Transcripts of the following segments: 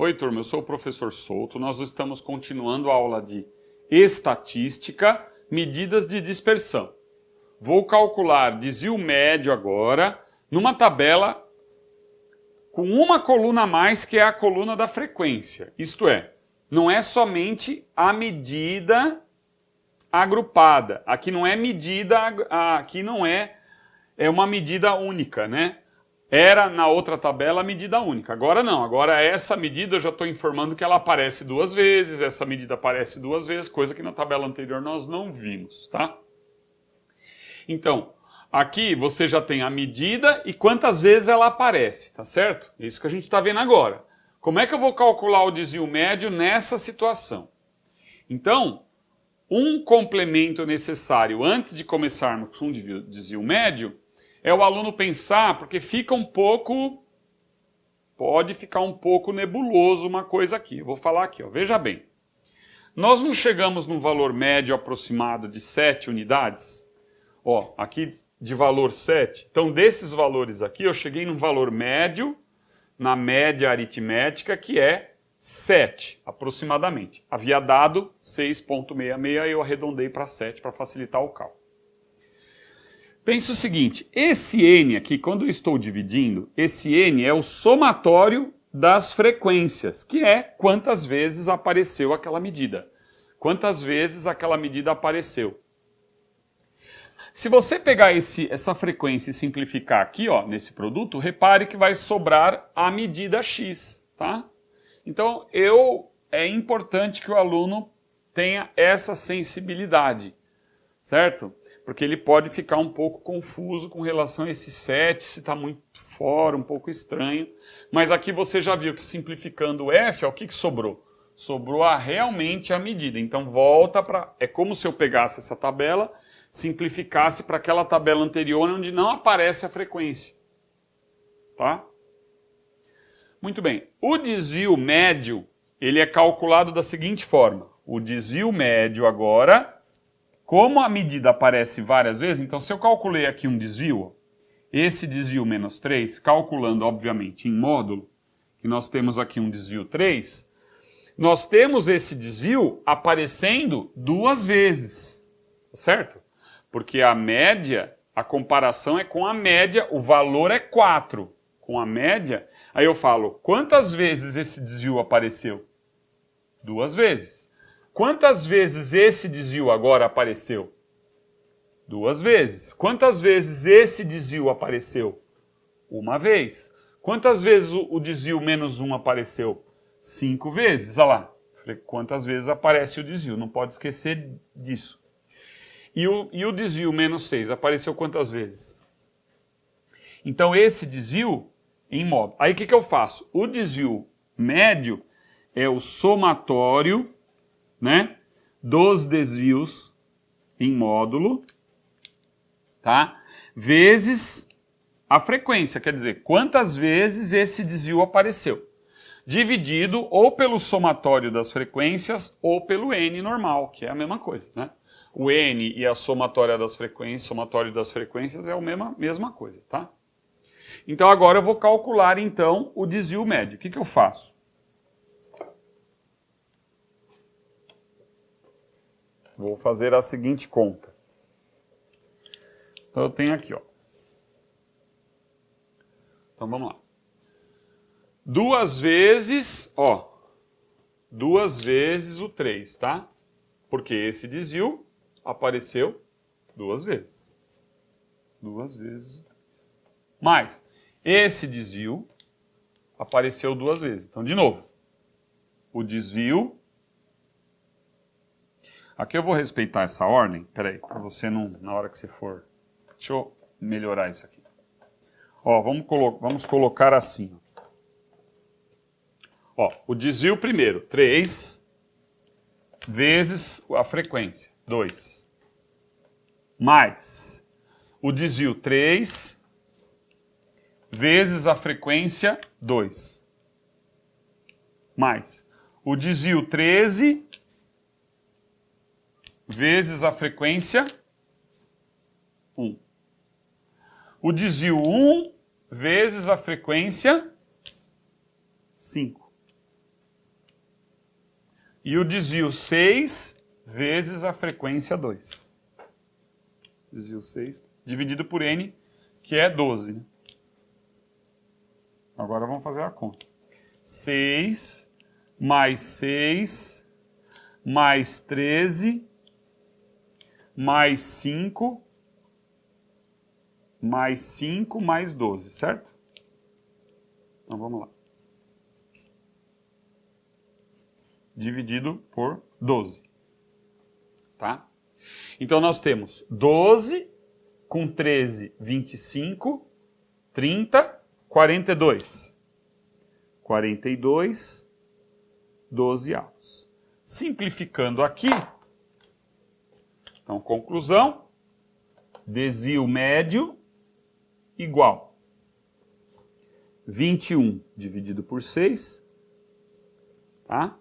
Oi, turma, eu sou o professor Souto. Nós estamos continuando a aula de estatística, medidas de dispersão. Vou calcular desvio médio agora numa tabela com uma coluna a mais, que é a coluna da frequência. Isto é, não é somente a medida agrupada. Aqui não é medida, aqui não é uma medida única, né? Era na outra tabela a medida única. Agora não, agora essa medida eu já estou informando que ela aparece duas vezes, essa medida aparece duas vezes, coisa que na tabela anterior nós não vimos, tá? Então, aqui você já tem a medida e quantas vezes ela aparece, tá certo? É isso que a gente está vendo agora. Como é que eu vou calcular o desvio médio nessa situação? Então, um complemento necessário antes de começarmos com o desvio médio é o aluno pensar, porque pode ficar um pouco nebuloso uma coisa aqui. Eu vou falar aqui, ó, veja bem. Nós não chegamos num valor médio aproximado de 7 unidades? Ó, aqui de valor 7. Então, desses valores aqui, eu cheguei num valor médio, na média aritmética, que é 7, aproximadamente. Havia dado 6,66 e eu arredondei para 7 para facilitar o cálculo. Pensa o seguinte, esse n aqui, quando eu estou dividindo, esse n é o somatório das frequências, que é quantas vezes apareceu aquela medida. Quantas vezes aquela medida apareceu. Se você pegar essa frequência e simplificar aqui, ó, nesse produto, repare que vai sobrar a medida x, tá? Então, é importante que o aluno tenha essa sensibilidade, certo? Porque ele pode ficar um pouco confuso com relação a esse 7, se está muito fora, um pouco estranho. Mas aqui você já viu que simplificando o f, ó, o que sobrou? Sobrou realmente a medida. Então volta para... É como se eu pegasse essa tabela, simplificasse para aquela tabela anterior onde não aparece a frequência. Tá? Muito bem. O desvio médio, ele é calculado da seguinte forma. O desvio médio agora... Como a medida aparece várias vezes, então se eu calculei aqui um desvio, esse desvio menos 3, calculando obviamente em módulo, que nós temos aqui um desvio 3, nós temos esse desvio aparecendo duas vezes, certo? Porque a média, a comparação é com a média, o valor é 4. Com a média, aí eu falo, quantas vezes esse desvio apareceu? Duas vezes. Quantas vezes esse desvio agora apareceu? Duas vezes. Quantas vezes esse desvio apareceu? Uma vez. Quantas vezes o desvio menos 1 apareceu? 5 vezes. Olha lá. Quantas vezes aparece o desvio? Não pode esquecer disso. E o desvio menos 6 apareceu quantas vezes? Então esse desvio em módulo. Aí o que eu faço? O desvio médio é o somatório, né, dos desvios em módulo, tá? Vezes a frequência, quer dizer, quantas vezes esse desvio apareceu. Dividido ou pelo somatório das frequências ou pelo n normal, que é a mesma coisa, né? O n e a somatória das frequências, somatório das frequências é a mesma coisa, tá? Então agora eu vou calcular então o desvio médio. O que eu faço? Vou fazer a seguinte conta. Então eu tenho aqui, ó. Então vamos lá. Duas vezes o 3, tá? Porque esse desvio apareceu duas vezes. Duas vezes o 3. Mais, esse desvio apareceu duas vezes. Então, de novo, o desvio... Aqui eu vou respeitar essa ordem, peraí, para você não, na hora que você for... Deixa eu melhorar isso aqui. Ó, vamos colocar assim. Ó, o desvio primeiro, 3 vezes a frequência, 2. Mais o desvio 3 vezes a frequência, 2. Mais o desvio 13... vezes a frequência 1. O desvio 1 vezes a frequência 5. E o desvio 6 vezes a frequência 2. Desvio 6 dividido por n, que é 12. Né? Agora vamos fazer a conta. 6 mais 6 mais 13 mais 5 mais 5 mais 12, certo? Então vamos lá. Dividido por 12. Tá? Então nós temos 12 com 13, 25, 30, 42. 42, 12 avos. Simplificando aqui, então conclusão, desvio médio igual 21 dividido por 6, tá?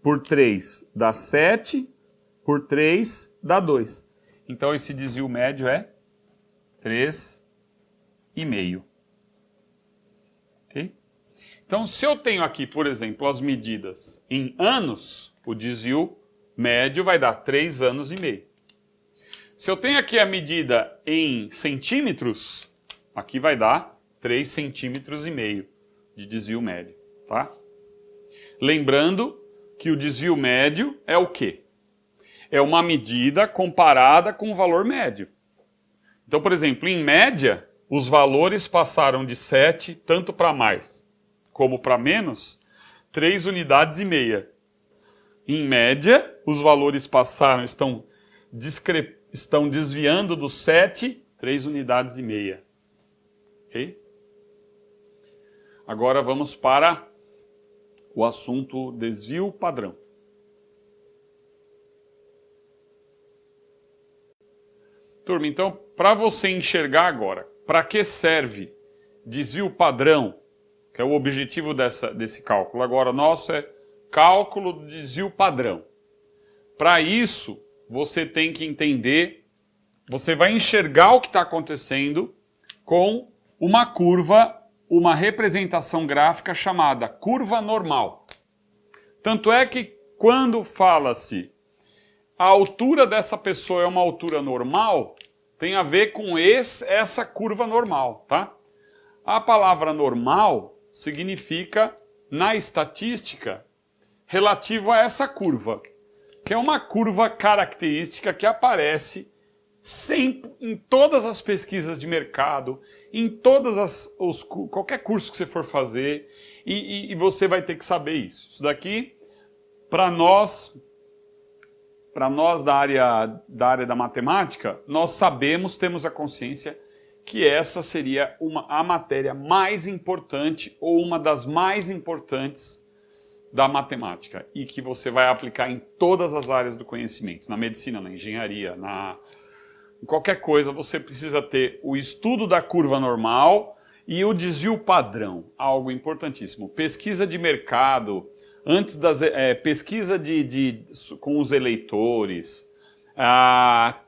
Por 3 dá 7, por 3 dá 2. Então esse desvio médio é 3,5. Ok? Então se eu tenho aqui, por exemplo, as medidas em anos, o desvio médio vai dar 3 anos e meio. Se eu tenho aqui a medida em centímetros, aqui vai dar 3 centímetros e meio de desvio médio, tá? Lembrando que o desvio médio é o quê? É uma medida comparada com o valor médio. Então, por exemplo, em média, os valores passaram de 7, tanto para mais como para menos, 3 unidades e meia. Em média, os valores passaram, estão desviando do 7, 3 unidades e meia. Ok? Agora vamos para o assunto desvio padrão. Turma, então, para você enxergar agora, para que serve desvio padrão, que é o objetivo desse cálculo agora nosso, é cálculo do desvio padrão. Para isso, você tem que entender, você vai enxergar o que está acontecendo com uma curva, uma representação gráfica chamada curva normal. Tanto é que quando fala-se a altura dessa pessoa é uma altura normal, tem a ver com essa curva normal, tá? A palavra normal significa, na estatística, relativo a essa curva, que é uma curva característica que aparece sempre em todas as pesquisas de mercado, em qualquer curso que você for fazer, e você vai ter que saber isso. Isso daqui, para nós da área da matemática, nós sabemos, temos a consciência que essa seria a matéria mais importante ou uma das mais importantes da matemática e que você vai aplicar em todas as áreas do conhecimento, na medicina, na engenharia, em qualquer coisa você precisa ter o estudo da curva normal e o desvio padrão, algo importantíssimo. Pesquisa de mercado, antes das pesquisa com os eleitores,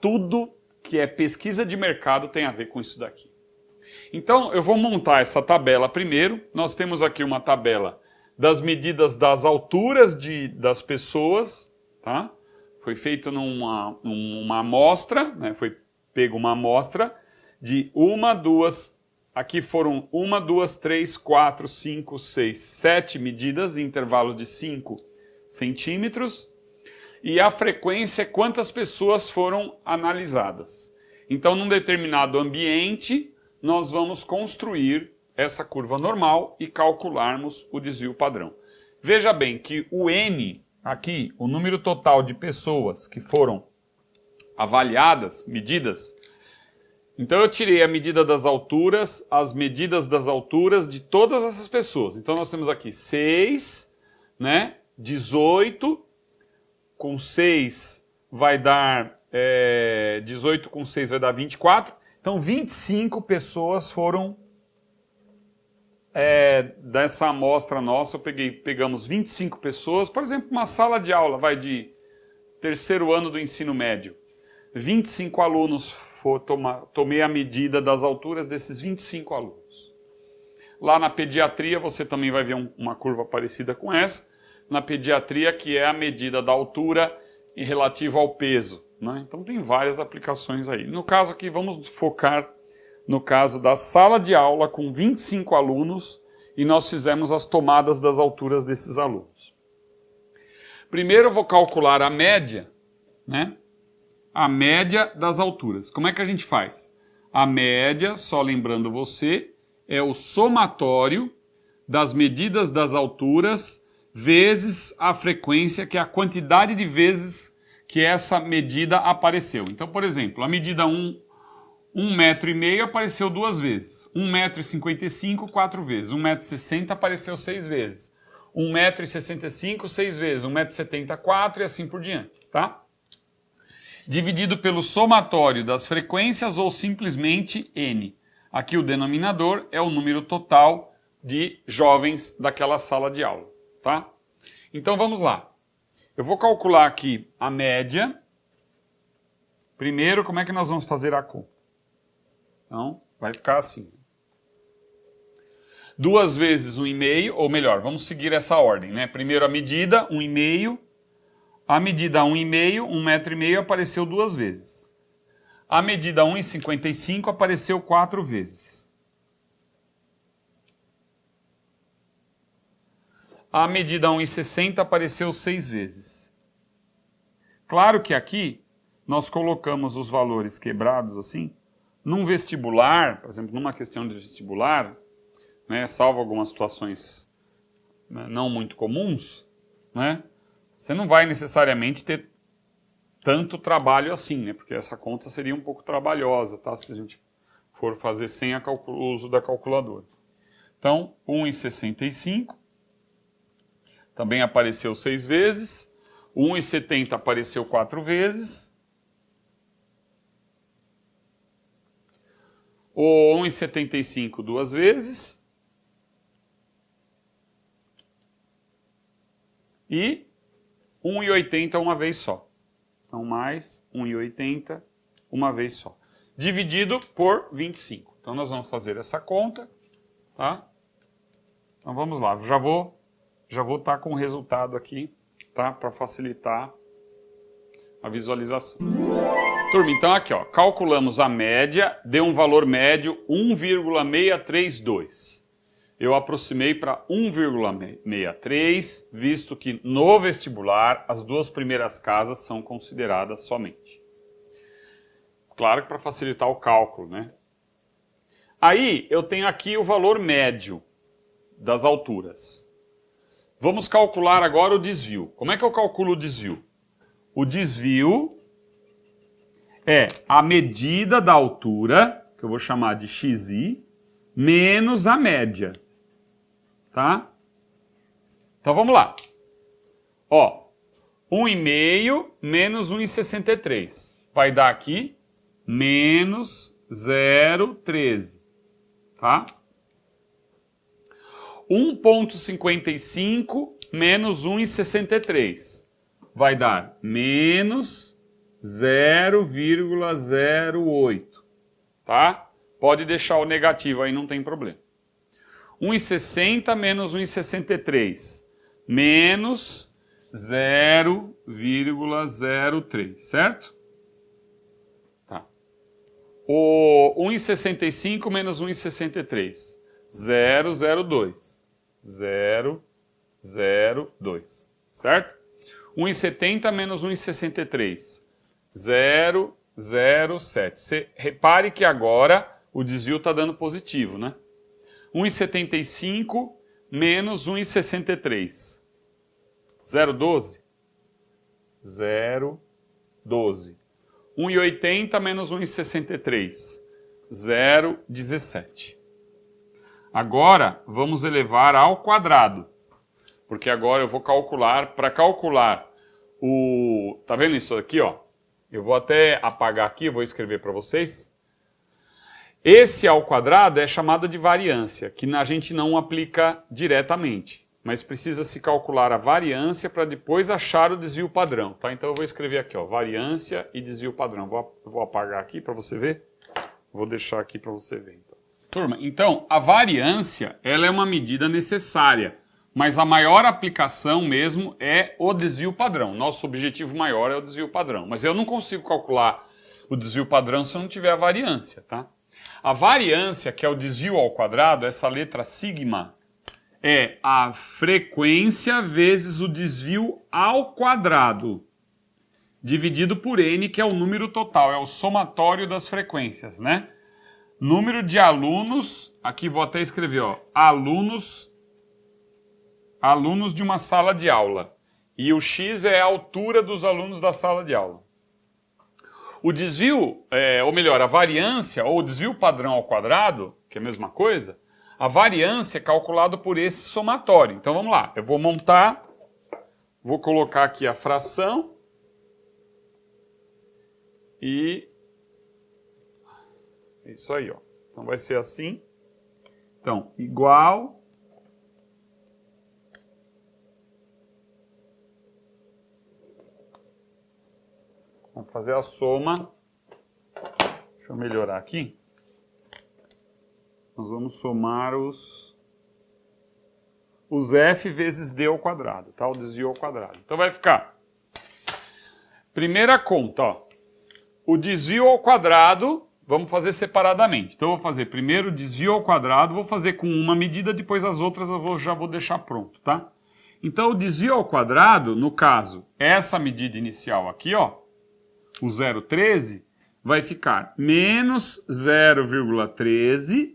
tudo que é pesquisa de mercado tem a ver com isso daqui. Então, eu vou montar essa tabela primeiro. Nós temos aqui uma tabela das medidas das alturas das pessoas, tá? Foi feito numa amostra, né? Foi pego uma amostra de 1, 2, aqui foram 1, 2, 3, 4, 5, 6, 7 medidas, em intervalo de 5 centímetros. E a frequência é quantas pessoas foram analisadas. Então, num determinado ambiente, nós vamos construir essa curva normal e calcularmos o desvio padrão. Veja bem que o N, aqui, o número total de pessoas que foram avaliadas, medidas, então eu tirei a medida das alturas, as medidas das alturas de todas essas pessoas. Então nós temos aqui 6, né, 18... com 6 vai dar 18 com 6 vai dar 24. Então 25 pessoas foram dessa amostra nossa. Pegamos 25 pessoas, por exemplo, uma sala de aula vai de terceiro ano do ensino médio. 25 alunos, tomei a medida das alturas desses 25 alunos. Lá na pediatria você também vai ver uma curva parecida com essa. Na pediatria, que é a medida da altura em relativo ao peso, né? Então tem várias aplicações aí. No caso aqui, vamos focar no caso da sala de aula com 25 alunos e nós fizemos as tomadas das alturas desses alunos. Primeiro eu vou calcular a média, né? A média das alturas. Como é que a gente faz? A média, só lembrando você, é o somatório das medidas das alturas vezes a frequência, que é a quantidade de vezes que essa medida apareceu. Então, por exemplo, a medida 1,5 metro apareceu 2 vezes. 1,55 m, 4 vezes. 1,60 m apareceu 6 vezes. 1,65 m, 6 vezes. 1,70 m, 4 e assim por diante, tá? Dividido pelo somatório das frequências ou simplesmente N. Aqui o denominador é o número total de jovens daquela sala de aula, tá? Então vamos lá. Eu vou calcular aqui a média. Primeiro, como é que nós vamos fazer a conta? Então, vai ficar assim. 2 vezes 1,5, ou melhor, vamos seguir essa ordem, né? Primeiro a medida, 1,5. A medida 1,5, 1,5 m apareceu 2 vezes. A medida 1,55 apareceu 4 vezes. A medida 1,60 apareceu 6 vezes. Claro que aqui nós colocamos os valores quebrados assim. Num vestibular, por exemplo, numa questão de vestibular, né, salvo algumas situações, né, não muito comuns, né, você não vai necessariamente ter tanto trabalho assim, né, porque essa conta seria um pouco trabalhosa, tá, se a gente for fazer sem o uso da calculadora. Então, 1,65 também apareceu 6 vezes, 1,70 apareceu 4 vezes, o 1,75 2 vezes, e 1,80 uma vez só. Então, mais 1,80 uma vez só. Dividido por 25. Então, nós vamos fazer essa conta, tá? Então, vamos lá. Já vou estar com o resultado aqui, tá? Para facilitar a visualização. Turma, então aqui, ó, calculamos a média, deu um valor médio 1,632. Eu aproximei para 1,63, visto que no vestibular as 2 primeiras casas são consideradas somente. Claro que para facilitar o cálculo, né? Aí eu tenho aqui o valor médio das alturas. Vamos calcular agora o desvio. Como é que eu calculo o desvio? O desvio é a medida da altura, que eu vou chamar de xi, menos a média. Tá? Então vamos lá. Ó, 1,5 menos 1,63. Vai dar aqui menos 0,13. Tá? 1,55 menos 1,63. Vai dar menos 0,08. Tá? Pode deixar o negativo aí, não tem problema. 1,60 menos 1,63, menos 0,03, certo? Tá. O 1,65 menos 1,63, 0,02, 0,02, certo? 1,70 menos 1,63, 0,07. Você repare que agora o desvio está dando positivo, né? 1,75 menos 1,63. 0,12? 0,12. 1,80 menos 1,63. 0,17. Agora, vamos elevar ao quadrado. Porque agora eu vou calcular, para calcular o... Tá vendo isso aqui, ó? Eu vou até apagar aqui, vou escrever para vocês. Esse ao quadrado é chamado de variância, que a gente não aplica diretamente, mas precisa se calcular a variância para depois achar o desvio padrão, tá? Então eu vou escrever aqui, ó, variância e desvio padrão. Vou apagar aqui para você ver. Vou deixar aqui para você ver. Então. Turma, então, a variância, ela é uma medida necessária, mas a maior aplicação mesmo é o desvio padrão. Nosso objetivo maior é o desvio padrão, mas eu não consigo calcular o desvio padrão se eu não tiver a variância, tá? A variância, que é o desvio ao quadrado, essa letra sigma, é a frequência vezes o desvio ao quadrado, dividido por n, que é o número total, é o somatório das frequências, né? Número de alunos, aqui vou até escrever, ó, alunos de uma sala de aula. E o x é a altura dos alunos da sala de aula. O desvio, ou melhor, a variância, ou o desvio padrão ao quadrado, que é a mesma coisa, a variância é calculada por esse somatório. Então vamos lá, eu vou montar, vou colocar aqui a fração e é isso aí, ó. Então vai ser assim. Então, igual vamos fazer a soma. Deixa eu melhorar aqui. Nós vamos somar os f vezes d ao quadrado, tá? O desvio ao quadrado. Então vai ficar. Primeira conta, ó. O desvio ao quadrado, vamos fazer separadamente. Então eu vou fazer primeiro o desvio ao quadrado, vou fazer com uma medida, depois as outras eu já vou deixar pronto, tá? Então o desvio ao quadrado, no caso, essa medida inicial aqui, ó, o 0,13, vai ficar menos 0,13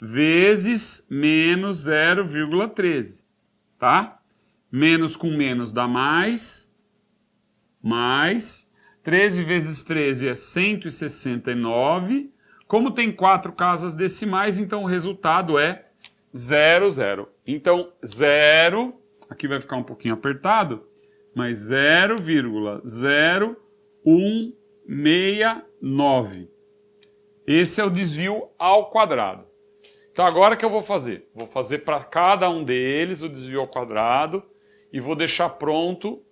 vezes menos 0,13, tá? Menos com menos dá mais 13 vezes 13 é 169. Como tem 4 casas decimais, então o resultado é 0, 0. Então 0, aqui vai ficar um pouquinho apertado, mas 0,0169. Esse é o desvio ao quadrado. Então agora o que eu vou fazer? Vou fazer para cada um deles o desvio ao quadrado e vou deixar pronto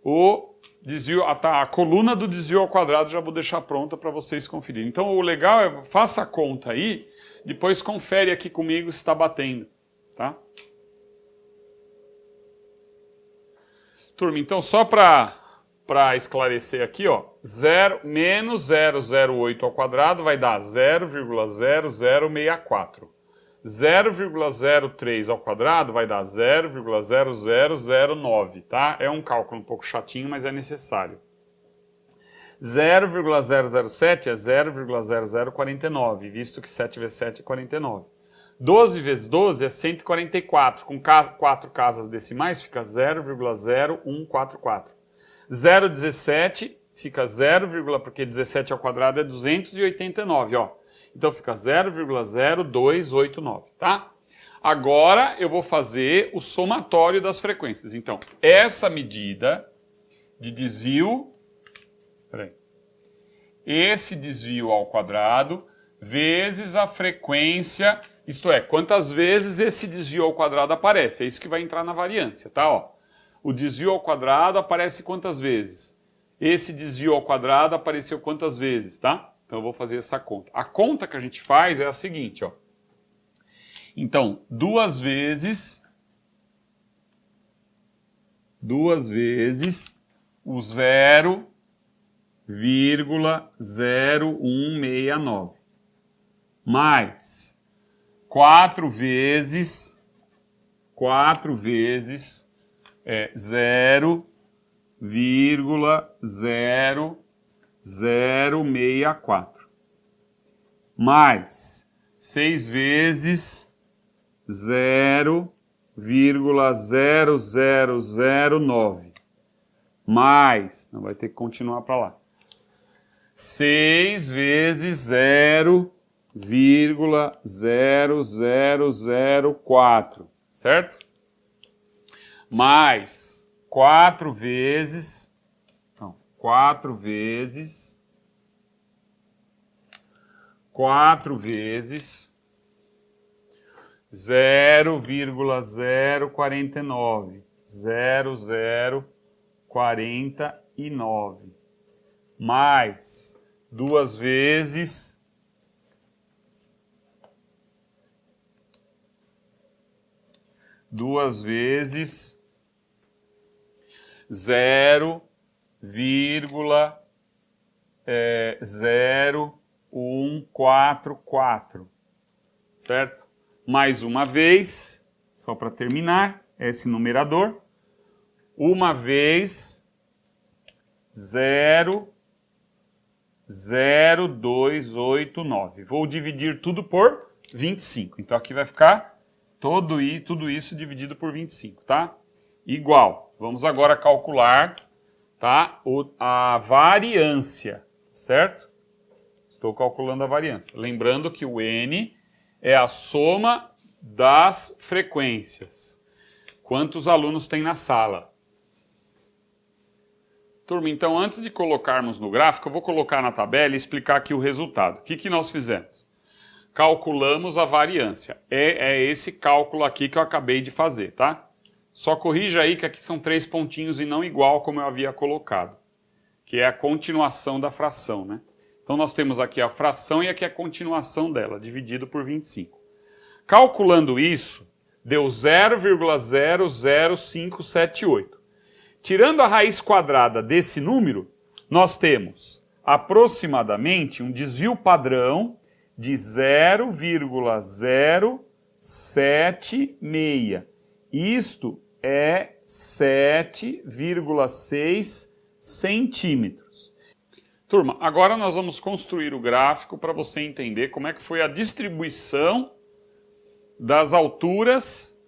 o desvio, a coluna do desvio ao quadrado já vou deixar pronta para vocês conferirem. Então o legal é, faça a conta aí, depois confere aqui comigo se está batendo, tá? Turma, então só para esclarecer aqui, ó, menos 0,08 ao quadrado vai dar 0,0064. 0,03 ao quadrado vai dar 0,0009, tá? É um cálculo um pouco chatinho, mas é necessário. 0,007 é 0,0049, visto que 7 vezes 7 é 49. 12 vezes 12 é 144, com 4 casas decimais fica 0,0144. 0,17 fica 0, porque 17 ao quadrado é 289, ó. Então fica 0,0289, tá? Agora eu vou fazer o somatório das frequências. Então, essa medida de desvio, esse desvio ao quadrado, vezes a frequência, isto é, quantas vezes esse desvio ao quadrado aparece. É isso que vai entrar na variância, tá? Ó, o desvio ao quadrado aparece quantas vezes? Esse desvio ao quadrado apareceu quantas vezes, tá? Então eu vou fazer essa conta. A conta que a gente faz é a seguinte, ó. Então, duas vezes o 0,0169 mais 4 vezes 0,0064 mais 6 vezes 0,0009 mais, não vai ter que continuar para lá, 6 vezes 0,0004, certo? Mais 4 vezes 0,049, 0049, mais 2 vezes 2 vezes 0,0144, certo? Mais uma vez, só para terminar, esse numerador, uma vez 0,0289. Vou dividir tudo por 25. Então aqui vai ficar tudo isso dividido por 25, tá? Igual. Vamos agora calcular, tá? A variância, certo? Estou calculando a variância. Lembrando que o N é a soma das frequências. Quantos alunos tem na sala? Turma, então antes de colocarmos no gráfico, eu vou colocar na tabela e explicar aqui o resultado. O que nós fizemos? Calculamos a variância. É esse cálculo aqui que eu acabei de fazer, tá? Só corrija aí que aqui são 3 pontinhos e não igual como eu havia colocado, que é a continuação da fração, né? Então nós temos aqui a fração e aqui a continuação dela, dividido por 25. Calculando isso, deu 0,00578. Tirando a raiz quadrada desse número, nós temos aproximadamente um desvio padrão de 0,076. Isto é 7,6 centímetros. Turma, agora nós vamos construir o gráfico para você entender como é que foi a distribuição das alturas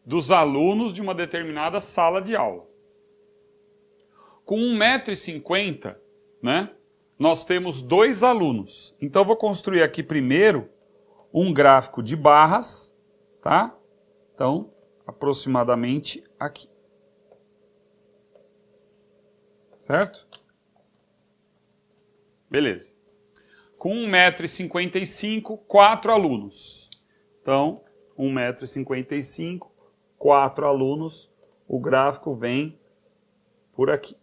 dos alunos de uma determinada sala de aula. Com 1,50 m, né, nós temos 2 alunos. Então eu vou construir aqui primeiro um gráfico de barras, tá? Então, aproximadamente aqui. Certo? Beleza. Com 1,55 m, 4 alunos. Então, 1,55 m, 4 alunos, o gráfico vem por aqui.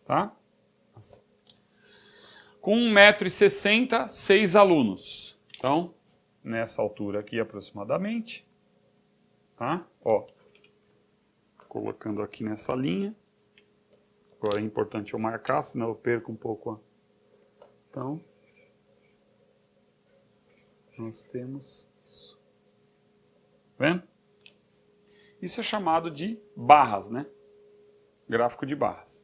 Tá? Assim. Com 1,60 m, 6 alunos. Então, nessa altura aqui aproximadamente, tá? Ó, colocando aqui nessa linha. Agora é importante eu marcar, senão eu perco um pouco. Ó. Então, nós temos isso. Tá vendo? Isso é chamado de barras, né? Gráfico de barras.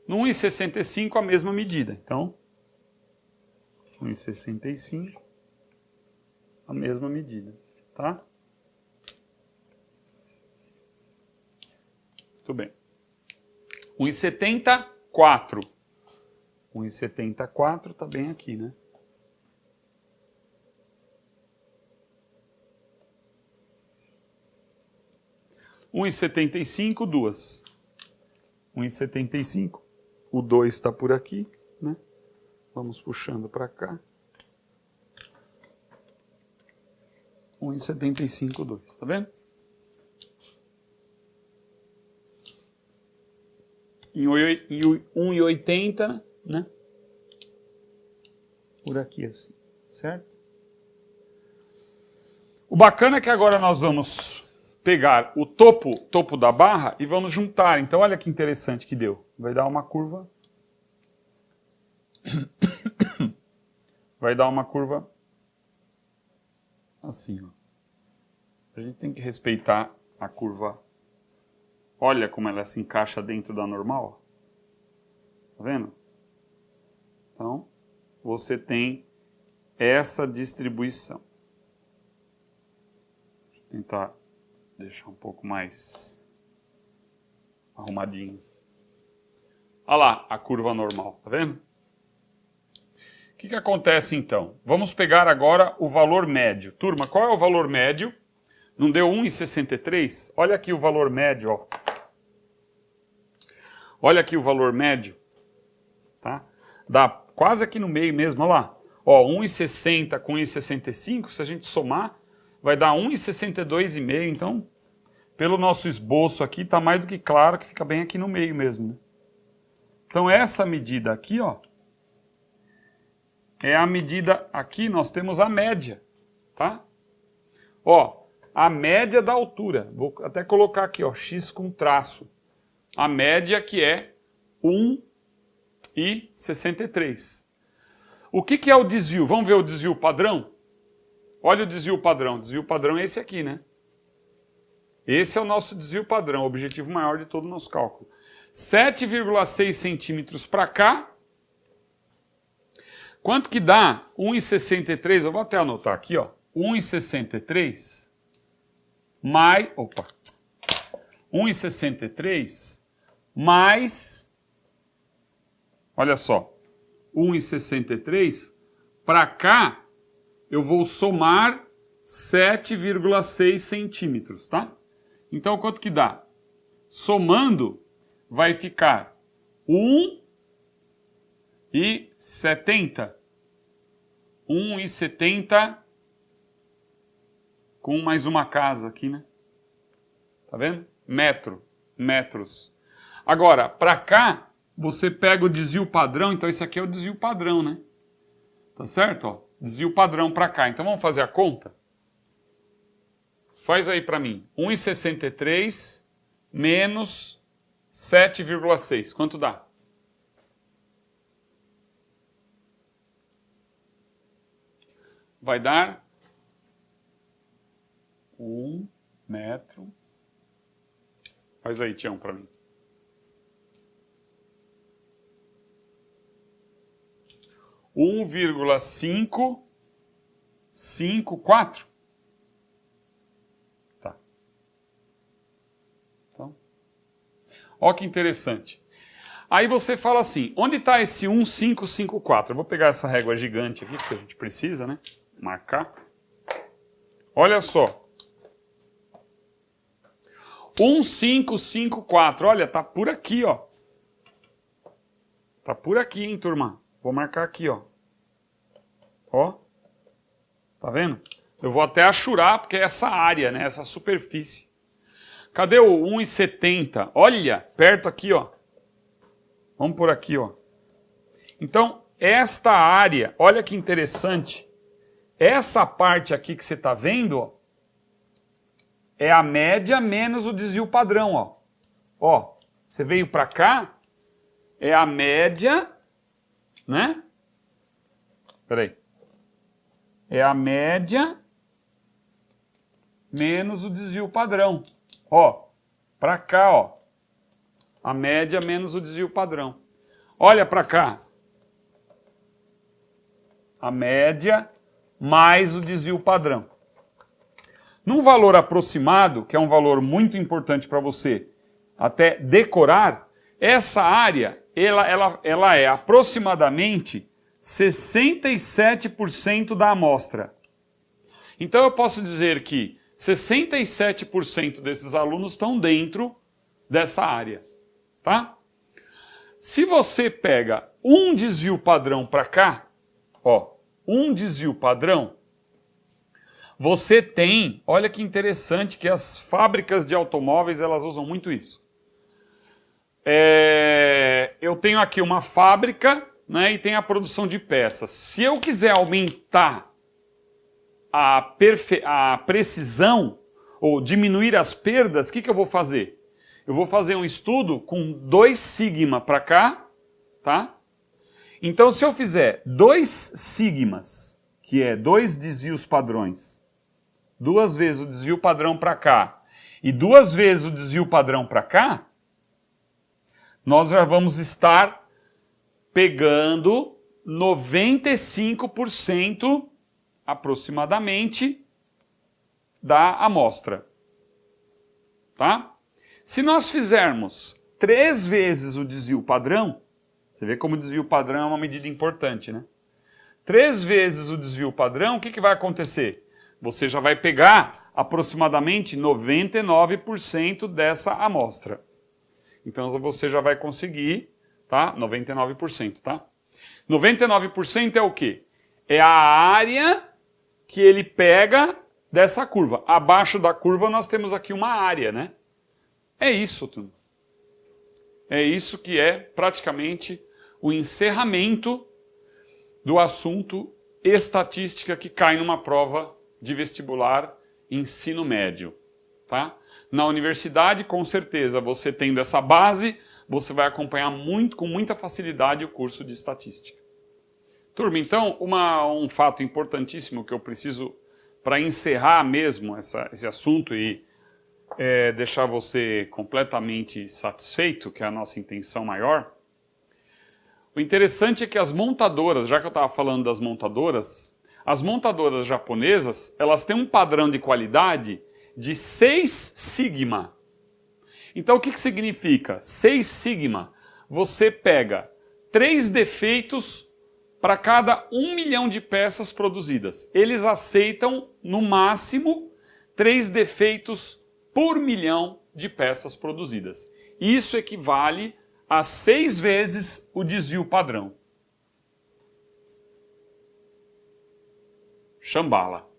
No 1,65 a mesma medida. Então, 1,65 a mesma medida, tá? Muito bem. 1,74. 1,74 está bem aqui, né? R$ 1,75, 2. 1,75. O 2 está por aqui, né? Vamos puxando para cá. 1,75, 2. Tá vendo? Em 1,80, né? Por aqui assim, certo? O bacana é que agora nós vamos pegar o topo da barra e vamos juntar. Então olha que interessante que deu. Vai dar uma curva. Vai dar uma curva assim, ó. A gente tem que respeitar a curva. Olha como ela se encaixa dentro da normal. Tá vendo? Então, você tem essa distribuição. Deixa eu tentar deixar um pouco mais arrumadinho. Olha lá a curva normal, tá vendo? O que acontece então? Vamos pegar agora o valor médio. Turma, qual é o valor médio? Não deu 1,63? Olha aqui o valor médio, ó. Olha aqui o valor médio, tá? Dá quase aqui no meio mesmo, olha lá. Ó, 1,60 com 1,65, se a gente somar, vai dar 1,62,5. Então, pelo nosso esboço aqui, tá mais do que claro que fica bem aqui no meio mesmo, né? Então, essa medida aqui, ó, é a medida, aqui nós temos a média, tá? Ó, a média da altura, vou até colocar aqui, ó, x com traço. A média que é 1,63. O que é o desvio? Vamos ver o desvio padrão? Olha o desvio padrão. O desvio padrão é esse aqui, né? Esse é o nosso desvio padrão, o objetivo maior de todo o nosso cálculo. 7,6 centímetros para cá. Quanto que dá? 1,63. Eu vou até anotar aqui, ó. 1,63 mais... Opa! 1,63 mais... Olha só. 1,63, para cá eu vou somar 7,6 centímetros, tá? Então quanto que dá? Somando vai ficar 1,70. 1,70 com mais uma casa aqui, né? Tá vendo? Metros. Agora, para cá, você pega o desvio padrão, então esse aqui é o desvio padrão, né? Tá certo? Ó, desvio padrão para cá. Então vamos fazer a conta? Faz aí para mim. 1,63 menos 7,6. Quanto dá? Vai dar 1 metro. Faz aí, Tião, para mim. 1,554. Tá. Então, ó que interessante. Aí você fala assim, onde está esse 1,554? Eu vou pegar essa régua gigante aqui, porque a gente precisa, né? Marcar. Olha só. 1,554. Olha, tá por aqui, ó. Tá por aqui, hein, turma? Vou marcar aqui, ó. Ó. Tá vendo? Eu vou até achurar, porque é essa área, né? Essa superfície. Cadê o 1,70? Olha, perto aqui, ó. Vamos por aqui, ó. Então, esta área, olha que interessante. Essa parte aqui que você tá vendo, ó, é a média menos o desvio padrão, ó. Ó, você veio para cá, é a média, né? Peraí. É a média menos o desvio padrão. Ó, para cá, ó. A média menos o desvio padrão. Olha para cá. A média mais o desvio padrão. Num valor aproximado, que é um valor muito importante para você até decorar, essa área ela é aproximadamente 67% da amostra. Então eu posso dizer que 67% desses alunos estão dentro dessa área, tá? Se você pega um desvio padrão para cá, ó, um desvio padrão, você tem, olha que interessante que as fábricas de automóveis elas usam muito isso. Eu tenho aqui uma fábrica, né, e tem a produção de peças. Se eu quiser aumentar a precisão ou diminuir as perdas, o que eu vou fazer? Eu vou fazer um estudo com 2 sigma para cá, tá? Então, se eu fizer 2 sigmas, que é 2 desvios padrões, 2 vezes o desvio padrão para cá e 2 vezes o desvio padrão para cá, nós já vamos estar pegando 95% aproximadamente da amostra. Tá? Se nós fizermos 3 vezes o desvio padrão, você vê como o desvio padrão é uma medida importante, né? 3 vezes o desvio padrão, o que vai acontecer? Você já vai pegar aproximadamente 99% dessa amostra. Então você já vai conseguir, tá? 99%, tá? 99% é o quê? É a área que ele pega dessa curva. Abaixo da curva nós temos aqui uma área, né? É isso tudo. É isso que é praticamente o encerramento do assunto estatística que cai numa prova de vestibular ensino médio, tá? Na universidade, com certeza, você tendo essa base, você vai acompanhar com muita facilidade o curso de estatística. Turma, então, um fato importantíssimo que eu preciso, para encerrar mesmo esse assunto e deixar você completamente satisfeito, que é a nossa intenção maior, o interessante é que as montadoras, já que eu estava falando das montadoras, as montadoras japonesas, elas têm um padrão de qualidade de 6 sigma. Então o que significa? 6 sigma, você pega 3 defeitos para cada 1 milhão de peças produzidas. Eles aceitam, no máximo, 3 defeitos por milhão de peças produzidas. Isso equivale a 6 vezes o desvio padrão. Shambhala.